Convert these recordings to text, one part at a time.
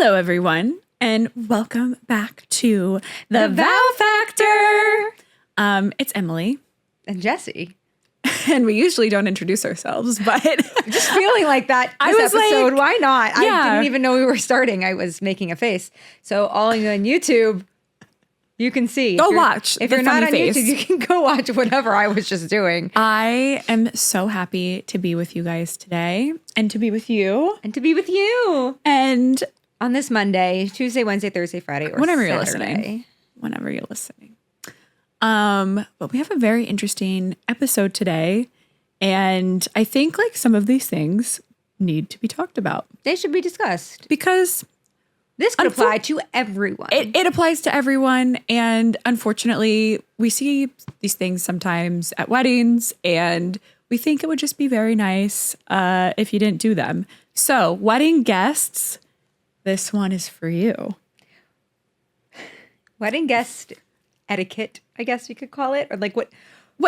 Hello, everyone, and welcome back to the Vow Factor. It's Emily. And Jesse. And we usually don't introduce ourselves, but just feeling like that I was episode, like, why not? yeah. I didn't even know we were starting. I was making a face. So all of you on YouTube, you can see. Go watch. If the you're not funny on face. YouTube, you can go watch whatever I was just doing. I am so happy to be with you guys today and to be with you. And to be with you. And on this Monday, Tuesday, Wednesday, Thursday, Friday, or whenever Saturday. you're listening. Whenever you're listening. But we have a very interesting episode today. And I think like some of these things need to be talked about. They should be discussed. Because this could apply to everyone. It applies to everyone. And unfortunately, we see these things sometimes at weddings. And we think it would just be very nice if you didn't do them. So wedding guests, this one is for you. Wedding guest etiquette, I guess you could call it. Or like what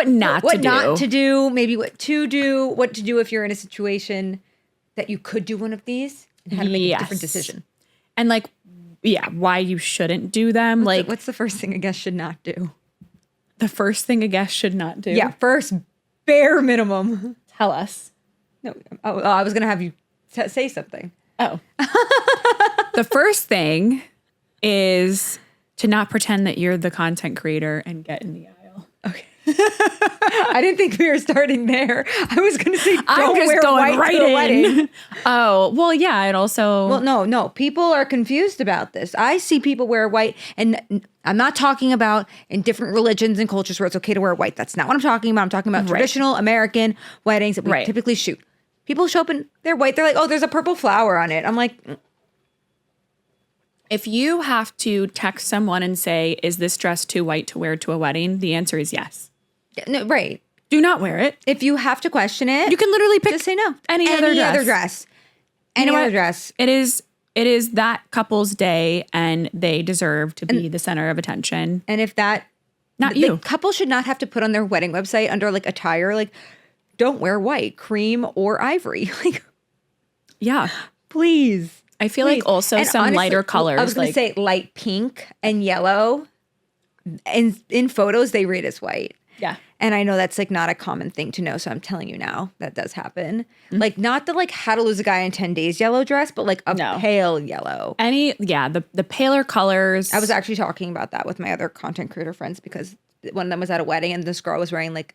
not to do, maybe what to do if you're in a situation that you could do one of these and how to make a different decision. And like, yeah, why you shouldn't do them. What's the first thing a guest should not do? The first thing a guest should not do? Yeah, first bare minimum. Tell us. No, I was going to have you say something. Oh. The first thing is to not pretend that you're the content creator and get in the aisle. Okay. I didn't think we were starting there. I was going to say, don't wear white right to the wedding. Oh, well, yeah, it also... Well, no. People are confused about this. I see people wear white, and I'm not talking about in different religions and cultures where it's okay to wear white. That's not what I'm talking about. I'm talking about traditional American weddings that we typically shoot. People show up and they're white. They're like, oh, there's a purple flower on it. I'm like... If you have to text someone and say, is this dress too white to wear to a wedding? The answer is yes. No, right. Do not wear it. If you have to question it, you can literally pick just say no. Any other dress. Any other dress. It is that couple's day and they deserve to be the center of attention. And if that... Not you. The couple should not have to put on their wedding website under like attire, like, don't wear white, cream, or ivory. Like, yeah. Please. I feel like also and some honestly, lighter colors. I was going to say light pink and yellow. And in photos, they read as white. Yeah. And I know that's like not a common thing to know. So I'm telling you now that does happen. Mm-hmm. Like not the like how to lose a guy in 10 days yellow dress, but like a pale yellow. The paler colors. I was actually talking about that with my other content creator friends because one of them was at a wedding and this girl was wearing like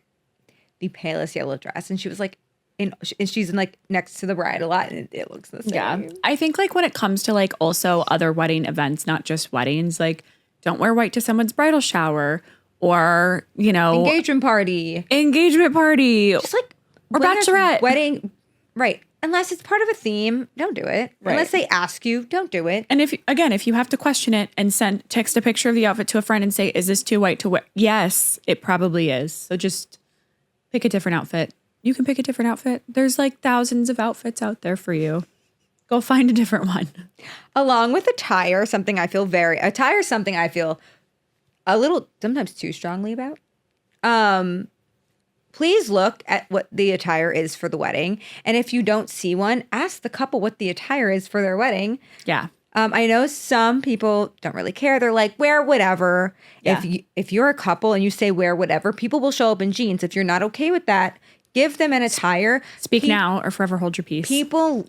the palest yellow dress. And she was like, and she's like next to the bride a lot and it looks the same. Yeah. I think like when it comes to like also other wedding events, not just weddings, like don't wear white to someone's bridal shower or, you know. Engagement party. Just like. Or bachelorette. Wedding. Right. Unless it's part of a theme, don't do it. Right. Unless they ask you, don't do it. And if you have to question it and text a picture of the outfit to a friend and say, is this too white to wear? Yes, it probably is. So just pick a different outfit. You can pick a different outfit. There's like thousands of outfits out there for you. Go find a different one. Along with attire, something I feel a little, sometimes too strongly about. Please look at what the attire is for the wedding. And if you don't see one, ask the couple what the attire is for their wedding. Yeah. I know some people don't really care. They're like, wear whatever. Yeah. If you're a couple and you say wear whatever, people will show up in jeans. If you're not okay with that, give them an attire. Speak now or forever hold your peace. People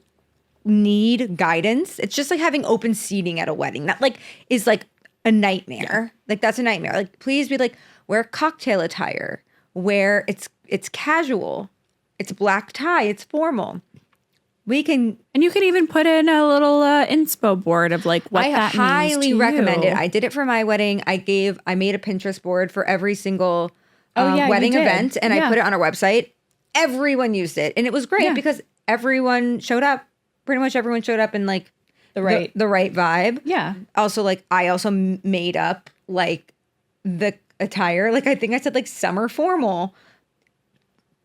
need guidance. It's just like having open seating at a wedding. That like is like a nightmare. Yeah. Like that's a nightmare. Like please be like, wear cocktail attire. Where it's casual. It's black tie. It's formal. And you can even put in a little inspo board of like what that means to you. I highly recommend it. I did it for my wedding. I made a Pinterest board for every single wedding event and I put it on our website. Everyone used it and it was great because everyone showed up. Pretty much everyone showed up in like the right vibe. Yeah. Also, like I also made up like the attire. Like I think I said like summer formal.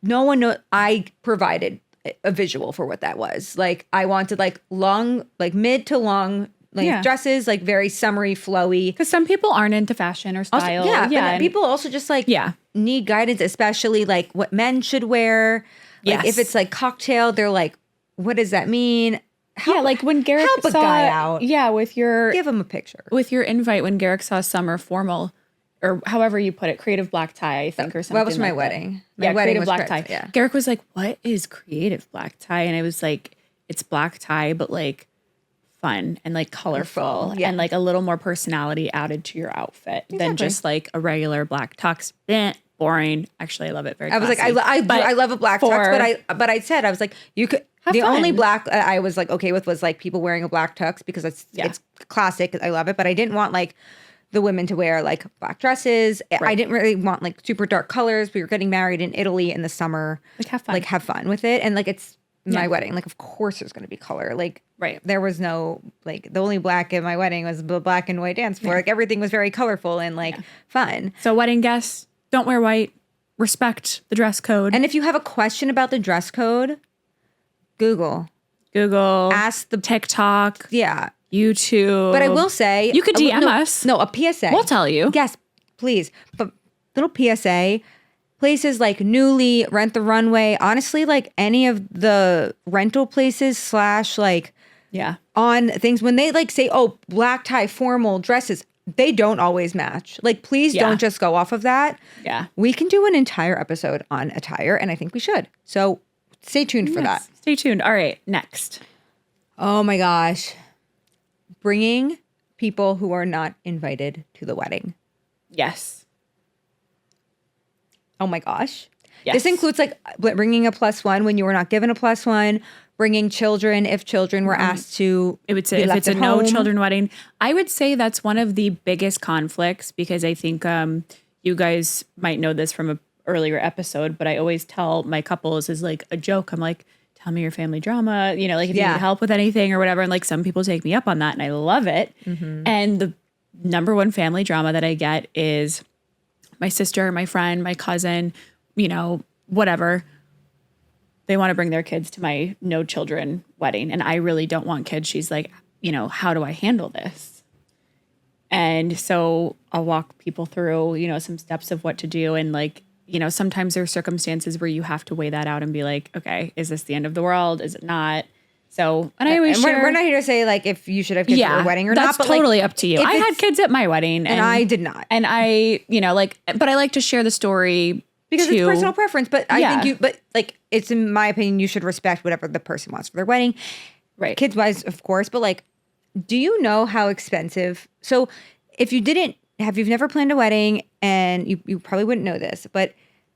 No one knows. I provided a visual for what that was. Like I wanted like long, like mid to long dresses, like very summery, flowy. Because some people aren't into fashion or style. Also, and people also just like need guidance, especially like what men should wear. Like if it's like cocktail, they're like, what does that mean? Yeah, like when Garrick help a saw guy out. Yeah, with your Give him a picture. invite when Garrick saw summer formal, or however you put it, creative black tie, I think, or something. That was my like wedding. That. My wedding creative was black tie. yeah. Garrick was like, "What is creative black tie?" And I was like, "It's black tie, but like fun and like colorful yeah. and like a little more personality added to your outfit than just like a regular black tux. Boring. Actually, I love it. Very. I was like, classy. I love a black tux, but I said, I was like, you could. The fun. only black I was like okay with was like people wearing a black tux because it's classic. I love it, but I didn't want like the women to wear like black dresses. Right. I didn't really want like super dark colors. We were getting married in Italy in the summer. Like have fun with it, and like it's my wedding. Like of course there's going to be color. Like there was no like the only black at my wedding was the black and white dance floor. Like everything was very colorful and like fun. So wedding guests, don't wear white. Respect the dress code. And if you have a question about the dress code, Google, ask the TikTok, YouTube. But I will say, you could DM us. No, a PSA. We'll tell you. Yes, please. But little PSA. Places like Newly, Rent the Runway, honestly, like any of the rental places / like on things when they like say, oh, black tie formal dresses, they don't always match. Like, please don't just go off of that. Yeah. We can do an entire episode on attire, and I think we should. So stay tuned for that. Stay tuned. All right, next. Oh my gosh. Bringing people who are not invited to the wedding. Yes. Oh my gosh. Yes. This includes like bringing a +1 when you were not given a +1, bringing children if children were asked to. It would say if it's a no children wedding. I would say that's one of the biggest conflicts because I think you guys might know this from an earlier episode, but I always tell my couples as like a joke. I'm like, tell me your family drama, you know, like if you need help with anything or whatever. And like some people take me up on that and I love it. Mm-hmm. And the number one family drama that I get is my sister, my friend, my cousin, you know, whatever. They want to bring their kids to my no children wedding. And I really don't want kids. She's like, you know, how do I handle this? And so I'll walk people through, you know, some steps of what to do. And like, you know, sometimes there are circumstances where you have to weigh that out and be like, okay, is this the end of the world? Is it not? So, and I always share. We're not here to say like if you should have kids at your wedding or not. That's totally up to you. I had kids at my wedding. And I did not. And I, you know, like, but I like to share the story because it's personal preference. But I think but like, it's in my opinion, you should respect whatever the person wants for their wedding. Right. Kids wise, of course. But like, do you know how expensive? So if you've never planned a wedding and you probably wouldn't know this, but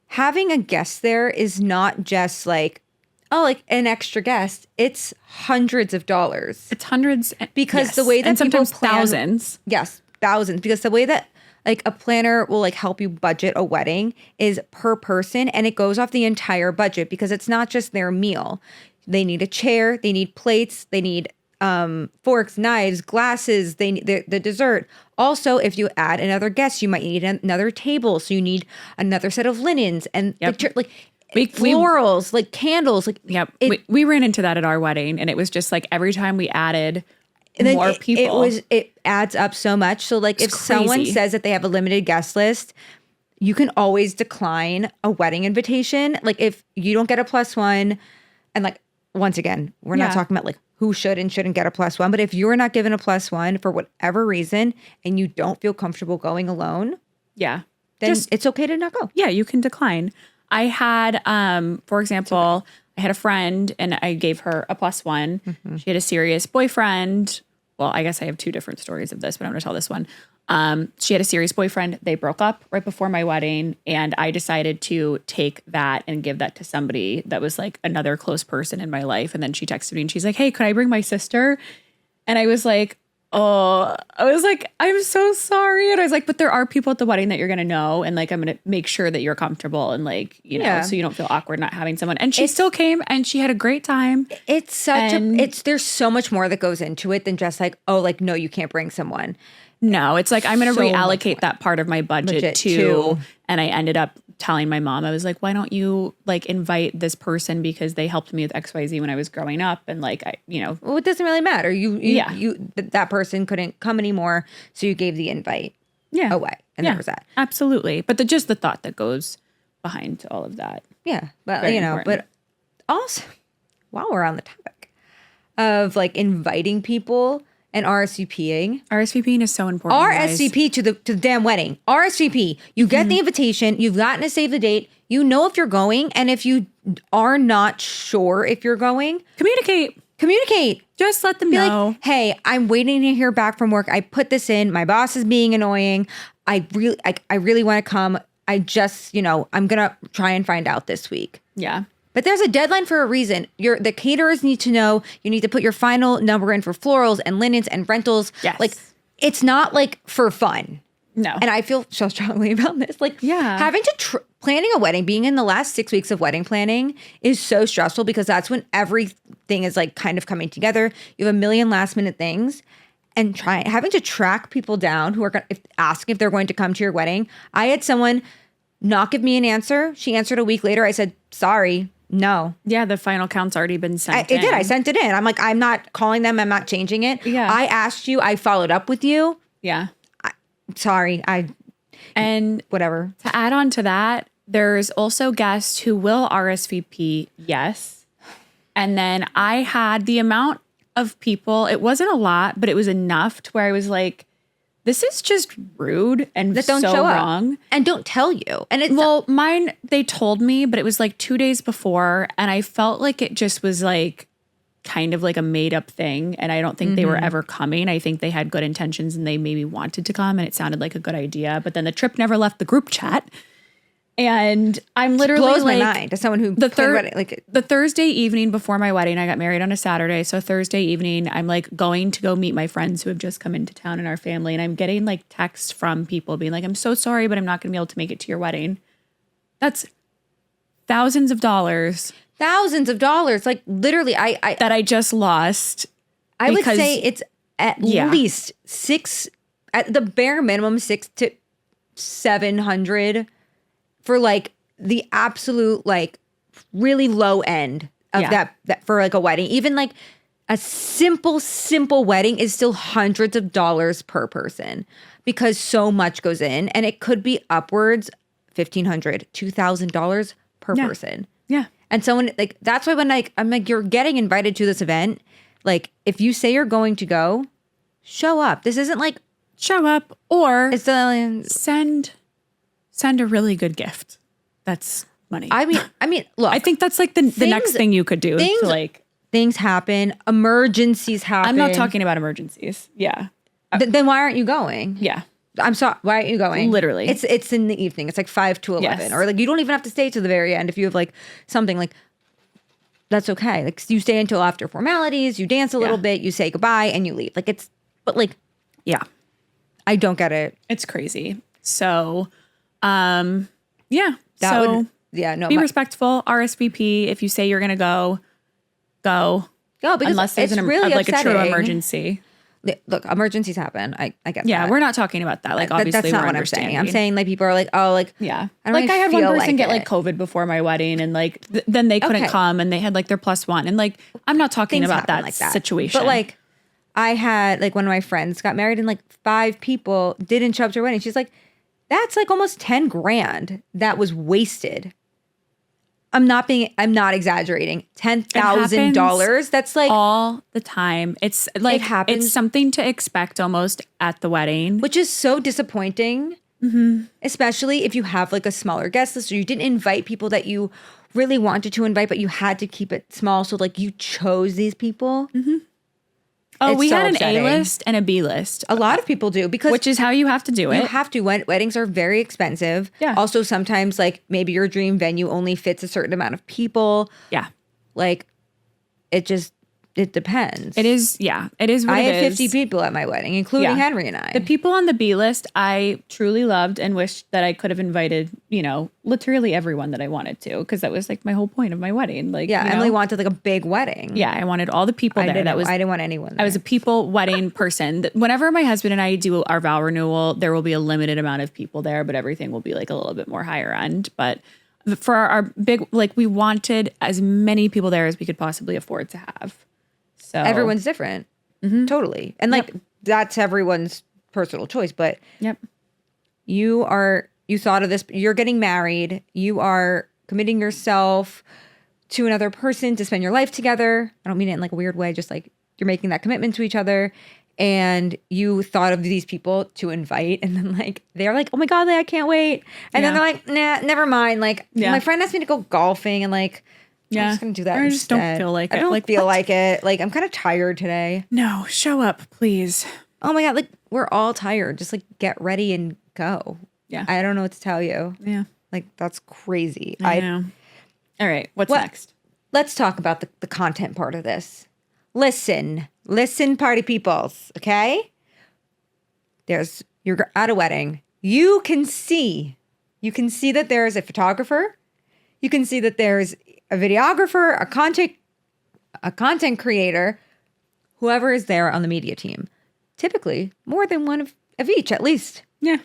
having a guest there is not just like, oh, like an extra guest. It's hundreds of dollars. It's hundreds. Because the way that and sometimes people plan, thousands. Yes, thousands. Because the way that like a planner will like help you budget a wedding is per person and it goes off the entire budget because it's not just their meal. They need a chair, they need plates, they need forks, knives, glasses, they need the dessert. Also, if you add another guest, you might need another table. So you need another set of linens and florals, like candles. Like we ran into that at our wedding, and it was just like every time we added more people, it adds up so much. So like if someone says that they have a limited guest list, you can always decline a wedding invitation. Like if you don't get a +1, and like once again, we're not talking about like who should and shouldn't get a +1, but if you're not given a +1 for whatever reason and you don't feel comfortable going alone, then it's okay to not go. Yeah, you can decline. I had, for example, I had a friend and I gave her a +1. Mm-hmm. She had a serious boyfriend. Well, I guess I have two different stories of this, but I'm going to tell this one. She had a serious boyfriend. They broke up right before my wedding. And I decided to take that and give that to somebody that was like another close person in my life. And then she texted me and she's like, hey, could I bring my sister? And I was like, I'm so sorry. And I was like, but there are people at the wedding that you're going to know. And like, I'm going to make sure that you're comfortable and like, you know, so you don't feel awkward not having someone. And she still came and she had a great time. It's there's so much more that goes into it than just like, oh, like, no, you can't bring someone. No, it's like, I'm going to reallocate that part of my budget too. And I ended up telling my mom, I was like, why don't you like invite this person because they helped me with XYZ when I was growing up. And like, well, it doesn't really matter. That person couldn't come anymore. So you gave the invite away. And that was that. Absolutely. But just the thought that goes behind all of that. Yeah. But, but also while we're on the topic, of like inviting people and RSVPing. RSVPing is so important. guys. RSVP to the damn wedding. RSVP. You get the invitation. You've gotten to save the date. You know if you're going, and if you are not sure if you're going, communicate. Just let them Be know. like, hey, I'm waiting to hear back from work. I put this in. My boss is being annoying. I really want to come. I just, I'm gonna try and find out this week. Yeah. But there's a deadline for a reason. The caterers need to know. You need to put your final number in for florals and linens and rentals. Yes. Like, it's not like for fun. No. And I feel so strongly about this. Like, having to planning a wedding, being in the last 6 weeks of wedding planning is so stressful because that's when everything is like kind of coming together. You have a million last minute things, and having to track people down who are asking if they're going to come to your wedding. I had someone not give me an answer. She answered a week later. I said, sorry. No. Yeah, the final count's already been sent in. It did. I sent it in. I'm like, I'm not calling them. I'm not changing it. Yeah. I asked you. I followed up with you. Yeah. Sorry. And whatever. To add on to that, there's also guests who will RSVP, yes. And then I had the amount of people, it wasn't a lot, but it was enough to where I was like, this is just rude and that don't so show wrong. Up and don't tell you. And it's mine, they told me, but it was like 2 days before, and I felt like it just was like kind of like a made up thing, and I don't think they were ever coming. I think they had good intentions and they maybe wanted to come, and it sounded like a good idea, but then the trip never left the group chat. And I'm literally blows like, my mind as someone who the Thursday evening before my wedding, I got married on a Saturday. So Thursday evening, I'm like going to go meet my friends who have just come into town and our family. And I'm getting like texts from people being like, I'm so sorry, but I'm not going to be able to make it to your wedding. That's thousands of dollars. Like literally that I just lost. I would say it's at least at the bare minimum, 600 to 700 for like the absolute like really low end of that for like a wedding. Even like a simple wedding is still hundreds of dollars per person because so much goes in, and it could be upwards $1,500, $2,000 per person. Yeah. And someone like, that's why when I'm like, you're getting invited to this event. Like if you say you're going to go, show up. This isn't like show up or it's send a really good gift. That's money. I mean, look, I think that's like the next thing you could do. Things happen. Emergencies happen. I'm not talking about emergencies. Yeah. Then why aren't you going? Yeah. I'm sorry. Why aren't you going? Literally. It's in the evening. It's like 5 to 11. Yes. Or like you don't even have to stay to the very end if you have like something like that's okay. Like you stay until after formalities, you dance a little bit, you say goodbye and you leave. Like yeah. I don't get it. It's crazy. So yeah. Be respectful. RSVP. If you say you're going to go. Go. Because unless there's really like a true emergency. Look, emergencies happen. I get that. Yeah, we're not talking about that. Like, obviously, that's not what I'm saying. I'm saying like people are like, oh, like yeah. I don't like I had one person get it. like COVID before my wedding, and like then they couldn't come, and they had like their +1, and like I'm not talking about that, like that situation. But like I had like one of my friends got married, and like 5 people didn't show up to her wedding. She's like, that's like almost 10 grand that was wasted. I'm not exaggerating. $10,000. That's like all the time. It's like it's something to expect almost at the wedding, which is so disappointing. Especially if you have like a smaller guest list or you didn't invite people that you really wanted to invite, but you had to keep it small. So like you chose these people. Oh, we had an A list and a B list. A lot of people do which is how you have to do it. You have to. Weddings are very expensive. Yeah. Also, sometimes like maybe your dream venue only fits a certain amount of people. Yeah. Like it depends. It is. Yeah. It is what I it had is. 50 people at my wedding, including Henry and I. The people on the B list, I truly loved and wished that I could have invited, literally everyone that I wanted to, because that was like my whole point of my wedding. Like, Emily wanted like a big wedding. Yeah, I wanted all the people there. I didn't want anyone there. I was a people wedding person. Whenever my husband and I do our vow renewal, there will be a limited amount of people there, but everything will be like a little bit more higher end. But for our big, like we wanted as many people there as we could possibly afford to have. So everyone's different. Totally. And like that's everyone's personal choice. But you thought of this, you're getting married, you are committing yourself, to another person to spend your life together. I don't mean it in like a weird way, just like you're making that commitment to each other. And you thought of these people to invite, and then like they're like, oh my God, like, I can't wait. And then they're like, nah, never mind. Like my friend asked me to go golfing, and like, I'm just gonna do that. I just don't feel like it. I don't like, feel like it. Like I'm kind of tired today. No, show up, please. Oh my God, like we're all tired. Just like get ready and go. Yeah. I don't know what to tell you. Yeah. Like that's crazy. I know. All right. What's next? Let's talk about the content part of this. Listen, party peoples, okay? You're at a wedding. You can see that there's a photographer. You can see that there's a videographer, a content creator, whoever is there on the media team. Typically, more than one of each, at least. Yeah.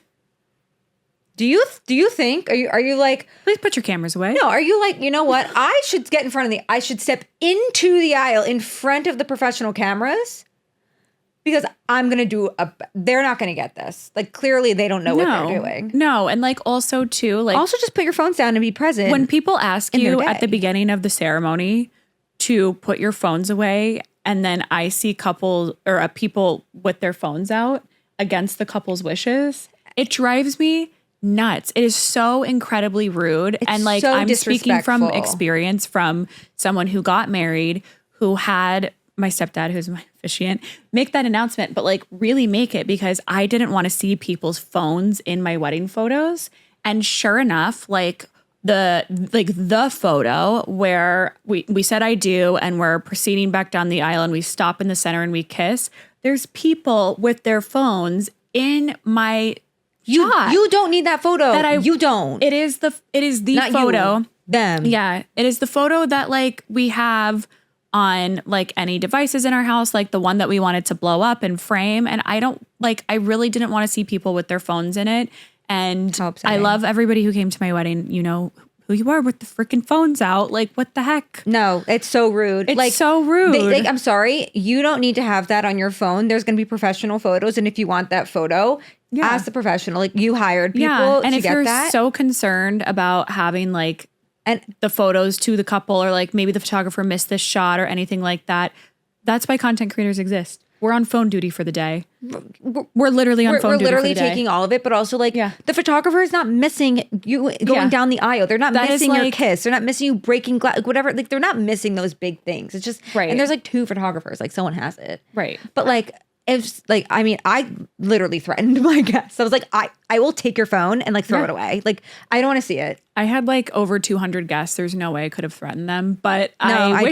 Do you think, are you like, please put your cameras away? No, are you like, you know what? I should get in front of I should step into the aisle in front of the professional cameras because I'm going to they're not going to get this. Like clearly they don't know what they're doing. No. And like also too, like. Also just put your phones down and be present. When people ask you at the beginning of the ceremony to put your phones away, and then I see people with their phones out against the couple's wishes, it drives me nuts. It is so incredibly rude. And like so I'm speaking from experience from someone who got married, who had my stepdad, who's my officiant, make that announcement, but like really make it, because I didn't want to see people's phones in my wedding photos. And sure enough, like the photo where we said I do and we're proceeding back down the aisle and we stop in the center and we kiss, there's people with their phones in my shot. You don't need that photo. You don't. It is the Not photo. You, them. Yeah. It is the photo that like we have on like any devices in our house, like the one that we wanted to blow up and frame. And I really didn't want to see people with their phones in it. And I love everybody who came to my wedding. You know who you are with the freaking phones out. Like, what the heck? No, it's so rude. It's so rude. I'm sorry. You don't need to have that on your phone. There's going to be professional photos. And if you want that photo, ask the professional. Like you hired people to get that. And if you're so concerned about having like the photos to the couple, or like maybe the photographer missed this shot or anything like that, that's why content creators exist. We're on phone duty for the day. We're literally on phone duty for the day. We're literally taking all of it, but also like the photographer is not missing you going down the aisle. They're not missing your kiss. They're not missing you breaking glass, like whatever. Like they're not missing those big things. It's just And there's like 2 photographers. Like someone has it. Right. But like if like I literally threatened my guests. I was like, I will take your phone and like throw it away. Like I don't want to see it. I had like over 200 guests. There's no way I could have threatened them. But I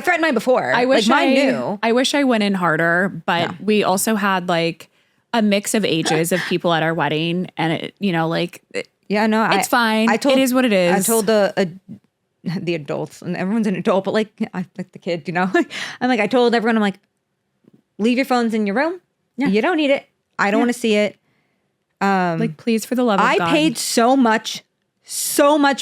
threatened mine before. I wish mine knew. I wish I went in harder. But we also had like a mix of ages of people at our wedding, and it, it's fine. It is what it is. I told the adults, and everyone's an adult, but like I like the kid, I'm like, I told everyone, I'm like, leave your phones in your room. Yeah. You don't need it. I don't want to see it. Like, please, for the love of God. I paid so much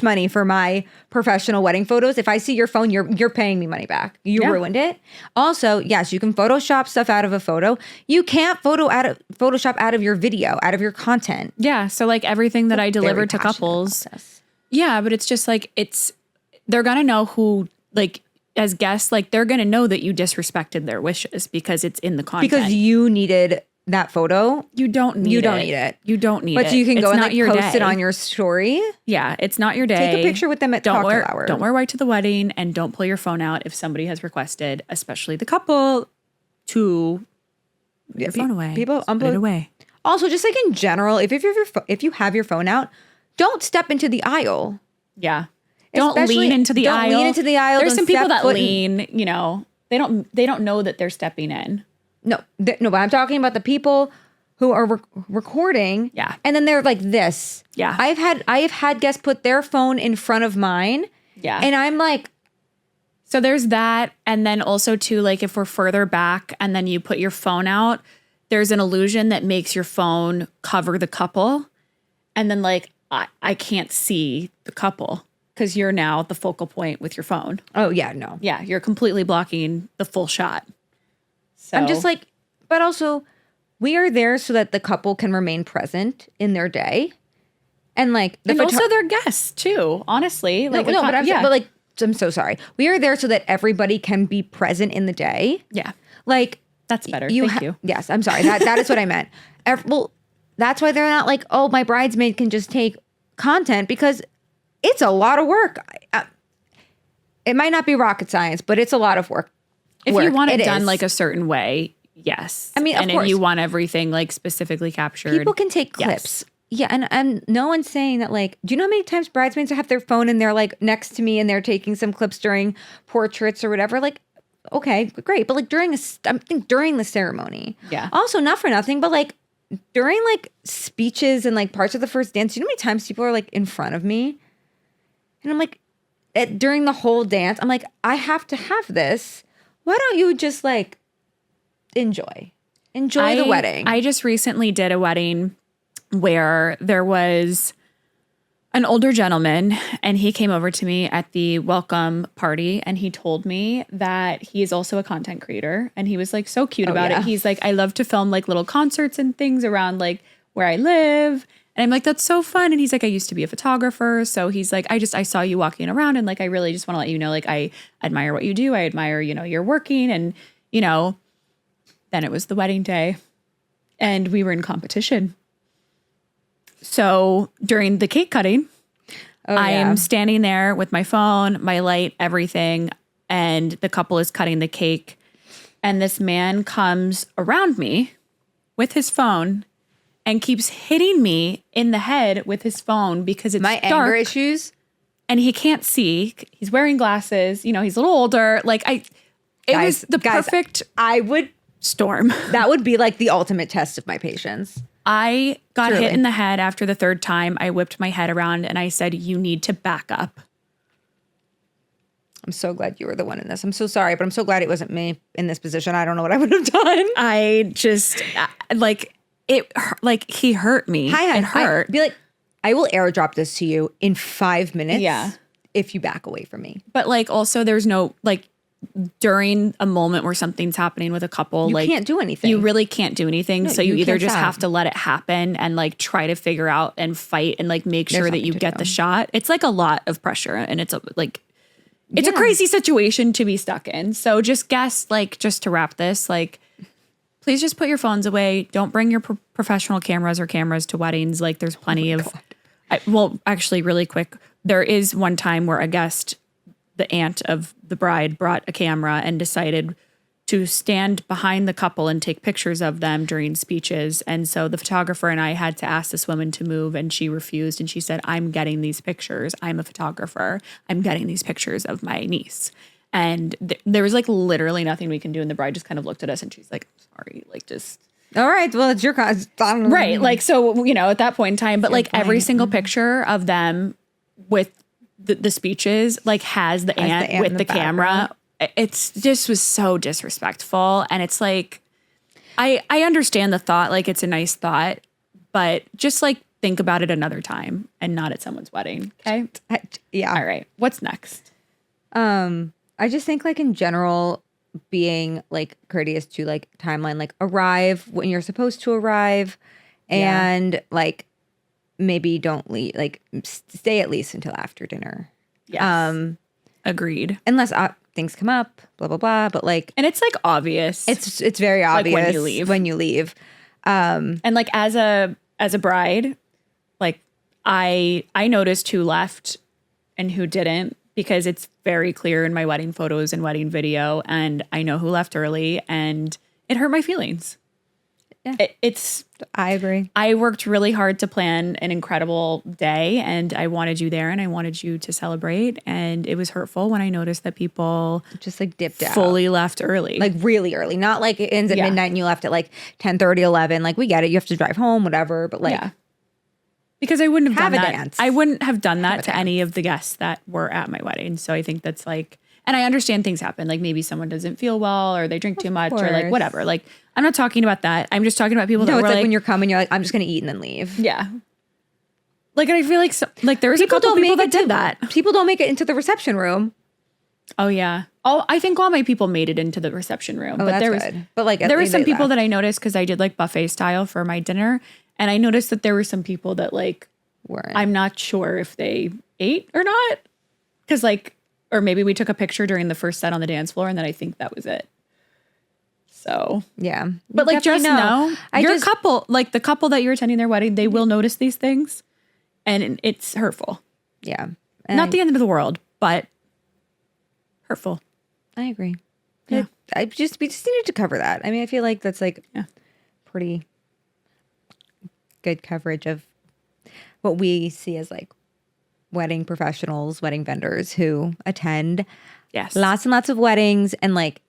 money for my professional wedding photos. If I see your phone, you're paying me money back. You ruined it. Also, yes, you can Photoshop stuff out of a photo. You can't Photoshop out of your video, out of your content. Yeah. So like everything that I delivered to couples. Yeah, but it's just like they're gonna know who, like, as guests, like they're gonna know that you disrespected their wishes because it's in the content. Because you needed that photo. You don't need it. You don't need it. But you can go and like post it on your story. Yeah, it's not your day. Take a picture with them at cocktail hour. Don't wear white to the wedding, and don't pull your phone out if somebody has requested, especially the couple, to put your phone away. People put it away. Also, just like in general, if you have your phone out, don't step into the aisle. Yeah. Don't lean into the aisle. Don't lean into the aisle. There's some people that lean, they don't know that they're stepping in. No, but I'm talking about the people who are recording. Yeah. And then they're like this. Yeah. I have had guests put their phone in front of mine. Yeah. And I'm like. So there's that. And then also too, like if we're further back and then you put your phone out, there's an illusion that makes your phone cover the couple. And then like, I can't see the couple because you're now the focal point with your phone. Oh yeah, no. Yeah. You're completely blocking the full shot. So I'm just like, but also we are there so that the couple can remain present in their day. And like also their guests too, honestly. Like but like I'm so sorry. We are there so that everybody can be present in the day. Yeah. Like, That's better. Thank you. Yes, I'm sorry. That is what I meant. Well, that's why they're not like, oh, my bridesmaid can just take content, because it's a lot of work. It might not be rocket science, but it's a lot of work. If you want it done like a certain way, yes. I mean, of and course. if you want everything like specifically captured, People can take clips. Yes. Yeah, and no one's saying that, like, do you know how many times bridesmaids have their phone and they're like next to me and they're taking some clips during portraits or whatever? Like, okay, great. But like during the ceremony. Yeah. Also, not for nothing, but like during like speeches and like parts of the first dance, you know how many times people are like in front of me? And I'm like, during the whole dance, I'm like, I have to have this. Why don't you just like enjoy the wedding? I just recently did a wedding where there was an older gentleman, and he came over to me at the welcome party, and he told me that he is also a content creator, and he was like so cute about it. He's like, I love to film like little concerts and things around like where I live. And I'm like, that's so fun. And he's like, I used to be a photographer. So he's like, I saw you walking around, and like, I really just want to let you know, like, I admire what you do. I admire, you're working. And, then it was the wedding day and we were in competition. So during the cake cutting, I am standing there with my phone, my light, everything. And the couple is cutting the cake. And this man comes around me with his phone and keeps hitting me in the head with his phone because it's my dark anger issues. And he can't see. He's wearing glasses. He's a little older. Like it was the perfect storm. That would be like the ultimate test of my patience. I got hit in the head after the third time. I whipped my head around and I said, you need to back up. I'm so glad you were the one in this. I'm so sorry, but I'm so glad it wasn't me in this position. I don't know what I would have done. I just he hurt me. It hurt. Be like, I will airdrop this to you in 5 minutes. Yeah. If you back away from me. But like, also there's no, like, during a moment where something's happening with a couple, you can't do anything. You really can't do anything. No, so you either just stop. have to let it happen and like try to figure out and fight and like make sure that you get the shot. It's like a lot of pressure, and it's a crazy situation to be stuck in. So just just to wrap this, like, please just put your phones away. Don't bring your professional cameras or cameras to weddings. Like, there's plenty of, actually really quick. There is one time where a guest, the aunt of the bride, brought a camera and decided to stand behind the couple and take pictures of them during speeches. And so the photographer and I had to ask this woman to move, and she refused. And she said, I'm getting these pictures. I'm a photographer. I'm getting these pictures of my niece. And there was like literally nothing we can do. And the bride just kind of looked at us and she's like, sorry, like just. All right. Well, it's your cause. Right. Like, so, at that point in time, but like every single picture of them with the speeches, like, has the aunt with the camera. It's just was so disrespectful. And it's like, I understand the thought, like, it's a nice thought, but just like think about it another time and not at someone's wedding. Okay. Yeah. All right. What's next? I just think, like, in general, being like courteous to like timeline, like arrive when you're supposed to arrive, and like maybe don't leave, like stay at least until after dinner. Yes. Agreed. Unless things come up, blah blah blah. But like, and it's like obvious. It's very obvious like when you leave. And like as a bride, like I noticed who left and who didn't, because it's very clear in my wedding photos and wedding video, and I know who left early, and it hurt my feelings. Yeah. I agree. I worked really hard to plan an incredible day, and I wanted you there and I wanted you to celebrate. And it was hurtful when I noticed that people just like dipped out. Fully left early. Like really early. Not like it ends at midnight and you left at like 10:30, 11. Like, we get it. You have to drive home, whatever. But like, because I wouldn't have done that. Dance. I wouldn't have done that to any of the guests that were at my wedding. So I think that's like, and I understand things happen. Like maybe someone doesn't feel well, or they drink too much, or like whatever. Like, I'm not talking about that. I'm just talking about people that were it's like when you're coming, you're like, I'm just going to eat and then leave. Yeah. Like, and I feel like there was a couple people that did that. People don't make it into the reception room. Oh yeah. Oh, I think all my people made it into the reception room. Oh, but that's good. But like, there were some people that I noticed, because I did like buffet style for my dinner, and I noticed that there were some people that like weren't. I'm not sure if they ate or not, because like or maybe we took a picture during the first set on the dance floor, and then I think that was it. So Yeah. but like just know your couple, like the couple that you're attending their wedding, they will notice these things, and it's hurtful. Yeah. Not the end of the world, but hurtful. I agree. Yeah. we just needed to cover that. I mean, I feel like that's like pretty good coverage of what we see as like wedding professionals, wedding vendors who attend lots and lots of weddings. And like,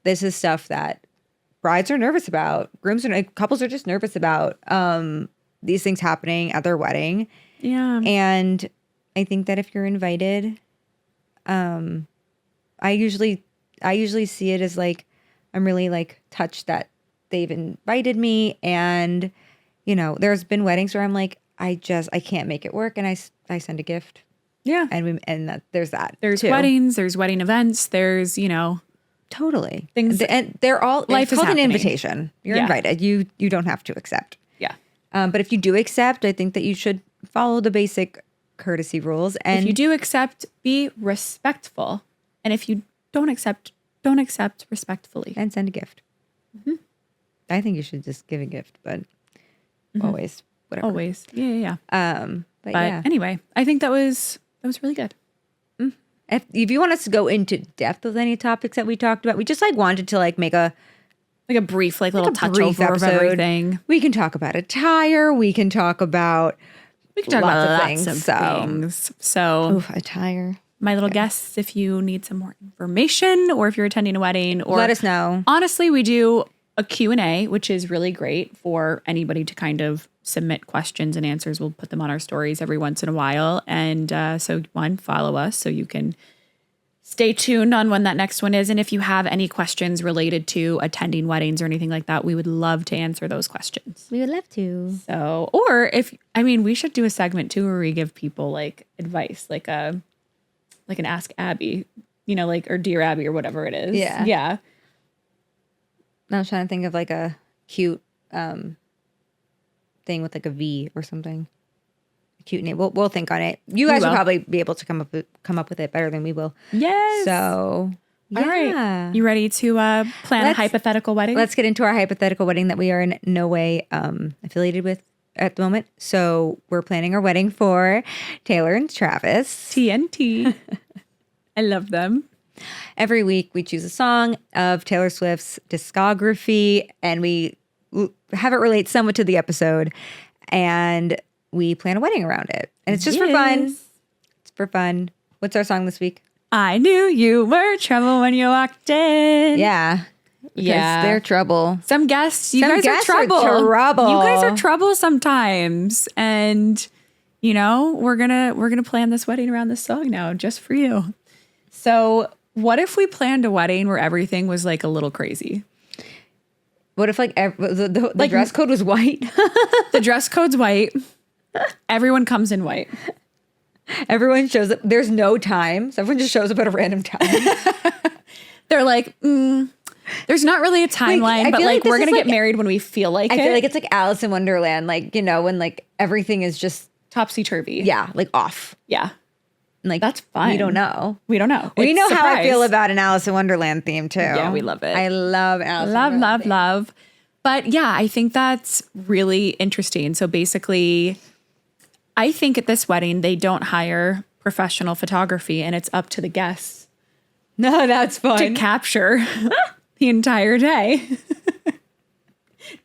this is stuff that brides are nervous about. Couples are just nervous about these things happening at their wedding. Yeah. And I think that if you're invited, I usually see it as like, I'm really like touched that they've invited me. And, you know, there's been weddings where I'm like, I can't make it work. And I send a gift. Yeah. There's that. There's weddings, there's wedding events, there's, you know. Totally. Things. And they're all, life it's is called an happening. invitation. You're invited. You don't have to accept. Yeah. But if you do accept, I think that you should follow the basic courtesy rules. And if you do accept, be respectful. And if you don't accept respectfully. And send a gift. Mm-hmm. I think you should just give a gift, but always, whatever. Always. Yeah. But anyway, I think that was really good. If you want us to go into depth with any topics that we talked about, we just like wanted to like make a brief, like little touch over of everything. We can talk about attire. We can talk about lots of things. So attire. My little guests, if you need some more information or if you're attending a wedding, or let us know. Honestly, we do a Q&A, which is really great for anybody to kind of submit questions and answers. We'll put them on our stories every once in a while. And so follow us so you can stay tuned on when that next one is. And if you have any questions related to attending weddings or anything like that, we would love to answer those questions. We would love to. So, or we should do a segment too where we give people like advice, like an Ask Abby, you know, like, or Dear Abby or whatever it is. Yeah. Yeah. I was trying to think of like a cute thing with like a V or something. A cute name. We'll think on it. You guys will probably be able to come up with it better than we will. Yes. So all right. You ready to plan a hypothetical wedding? Let's get into our hypothetical wedding that we are in no way affiliated with at the moment. So we're planning our wedding for Taylor and Travis. TNT. I love them. Every week we choose a song of Taylor Swift's discography and we have it relate somewhat to the episode and we plan a wedding around it. And it's just for fun. It's for fun. What's our song this week? I knew you were trouble when you walked in. Yeah. Because they're trouble. Some guests, you guys are trouble. You guys are trouble sometimes. And, you know, we're gonna plan this wedding around this song now just for you. So what if we planned a wedding where everything was like a little crazy? What if like the dress code was white? The dress code's white. Everyone comes in white. Everyone shows up. There's no time. So everyone just shows up at a random time. They're like, there's not really a timeline, but like we're going to get married when we feel like it. I feel like it's like Alice in Wonderland. Like, you know, when like everything is just topsy-turvy. Yeah. Like off. Yeah. Like that's fun. We don't know. We know how I feel about an Alice in Wonderland theme too. Yeah, we love it. I love Alice in Wonderland. Love. But yeah, I think that's really interesting. So basically, I think at this wedding, they don't hire professional photography and it's up to the guests. No, that's fun. To capture the entire day.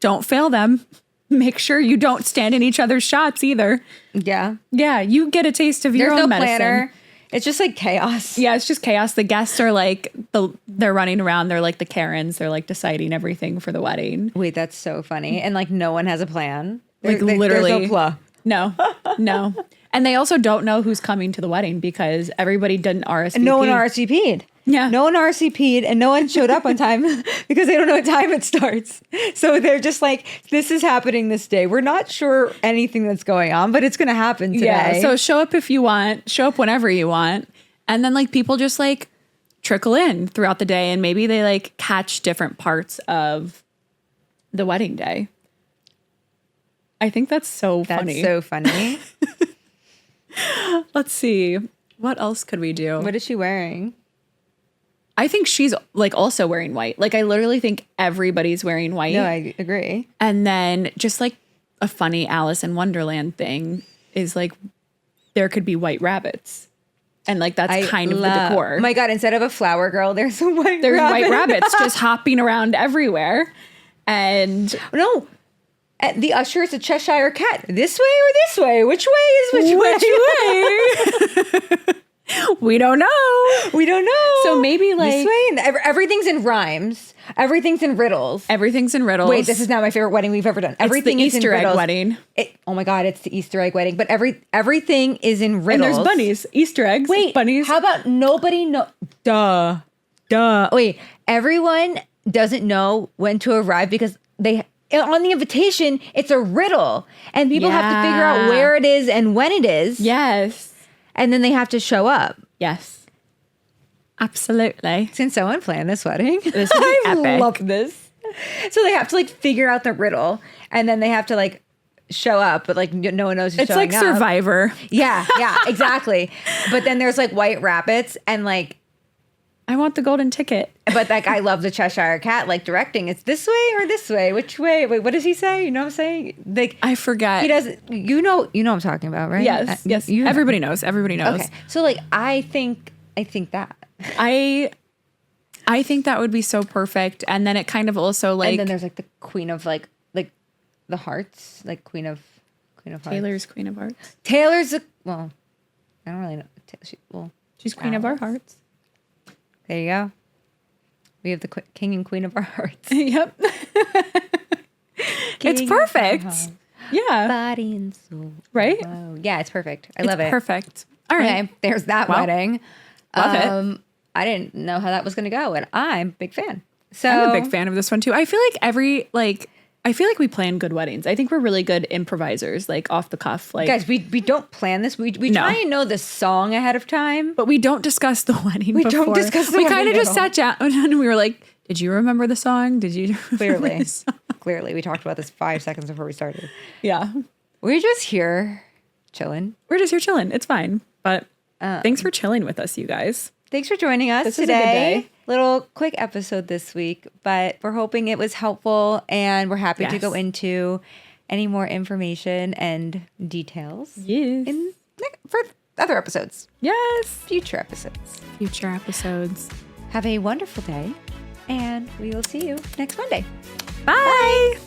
Don't fail them. Make sure you don't stand in each other's shots either. Yeah. Yeah, you get a taste of your own medicine. Planner. It's just like chaos. Yeah, it's just chaos. The guests are like, they're running around. They're like the Karens. They're like deciding everything for the wedding. Wait, that's so funny. And like no one has a plan. Literally. There's no plot. No. And they also don't know who's coming to the wedding because everybody didn't RSVP. And no one RSVP'd. Yeah. No one RSVP'd and no one showed up on time because they don't know what time it starts. So they're just like, this is happening this day. We're not sure anything that's going on, but it's going to happen today. Yeah. So show up if you want, show up whenever you want. And then like people just like trickle in throughout the day and maybe they like catch different parts of the wedding day. I think that's so funny. That's so funny. Let's see. What else could we do? What is she wearing? I think she's like also wearing white. Like I literally think everybody's wearing white. No, I agree. And then just like a funny Alice in Wonderland thing is like there could be white rabbits. And like that's kind of the decor. Oh my God, instead of a flower girl, there's a white There's rabbit. white rabbits just hopping around everywhere. And No. The usher is a Cheshire cat. This way or this way? Which way is which way? we don't know. We don't know. So maybe like this way, and everything's in rhymes. Everything's in riddles. everything's in riddles. Wait, this is not my favorite wedding we've ever done. Everything it's is the Easter in egg riddles. wedding. Oh my God, it's the Easter egg wedding. But everything is in riddles. And there's bunnies, Easter eggs, Wait, bunnies. How about nobody know? Duh. Wait, everyone doesn't know when to arrive because on the invitation, it's a riddle. And people have to figure out where it is and when it is. Yes. And then they have to show up. Yes. Absolutely. Since someone planned this wedding. This would be I epic. love this. So they have to like figure out the riddle and then they have to like show up, but like no one knows who's It's showing like up. Survivor. Yeah, exactly. But then there's like white rabbits and like, I want the golden ticket. but like I love the Cheshire cat like directing. It's this way or this way? Which way? Wait, what does he say? You know what I'm saying? Like I forget. he does. You know what I'm talking about, right? Yes. Yes. You know. Everybody knows. Everybody knows. Okay. So like I think that. I think that would be so perfect. And then it kind of also like And then there's like the queen of like the hearts, like queen of hearts. Taylor's Queen of Hearts. Taylor's well, I don't really know. She's Queen of our hearts. There you go. We have the king and queen of our hearts. Yep. It's perfect. Yeah. Body and soul. Right? Whoa. Yeah, it's perfect. I love it. Perfect. All right. Okay, there's that Well, wedding. love it. I didn't know how that was going to go, and I'm a big fan. So I'm a big fan of this one too. I feel like we plan good weddings. I think we're really good improvisers, like off the cuff. Like guys, we don't plan this. We No. try and know the song ahead of time. but we don't discuss the wedding. We don't before. discuss the We wedding kind of at just all. sat down and we were like, "Did you remember the song? Did you?" remember Clearly, the song?" clearly, we talked about this 5 seconds before we started. Yeah. We're just here chilling. We're just here chilling. It's fine. But thanks for chilling with us, you guys. Thanks for joining us This was a good today. day. Little quick episode this week, but we're hoping it was helpful and we're happy to Yes. go into any more information and details Yes. for other episodes, Yes. future episodes. Future episodes. Have a wonderful day and we will see you next Monday. Bye.